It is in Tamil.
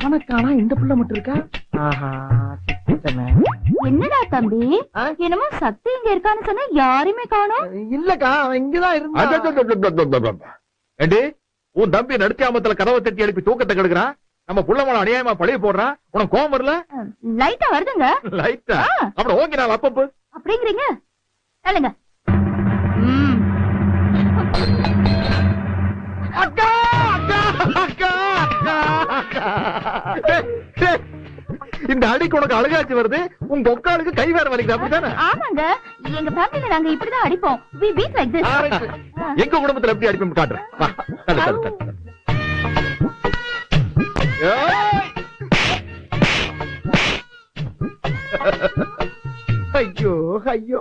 அவனுக்கானா இந்த புள்ள மட்டும் இருக்கா? ஆஹா, சிக்கிட்டமே. என்னடா தம்பி, என்னமோ சக்தி இங்க இருக்கான்னு சொன்னா யாருமே காணோம். இல்லக்கா, அவன் இங்கதான் இருந்தான். ஏண்டி உன் தம்பி நடுத்தியாமத்துல கதவை தட்டி எழுப்பி தூக்கத்தை கெடுக்கிறான். நம்ம புள்ளமலை அநியாயமா பழிய போடுறான். உனக்கு கோவம் வரல? லைட்டா வருதுங்க. லைட்டா? அப்புறம் ஓகே, நான் அப்பப்பு அப்படிங்கிறீங்க. சொல்லுங்க. அக்கா அக்கா அக்கா அக்கா, இந்த அடிக்கு உனக்கு அழுகாச்சு வருது. உங்க ஒக்காளுக்கு கை வேற வலிக்குது, அப்படித்தானே? ஆமாங்க, எங்க ஃபேமிலில நாங்க இப்படிதான் அடிப்போம். we beat like this. எங்க குடும்பத்துல எப்படி அடிப்போம் காட்டுறேன். வா, தள்ளு, தள்ளு, தள்ளு. ஏய்! ஐயோ ஐயோ,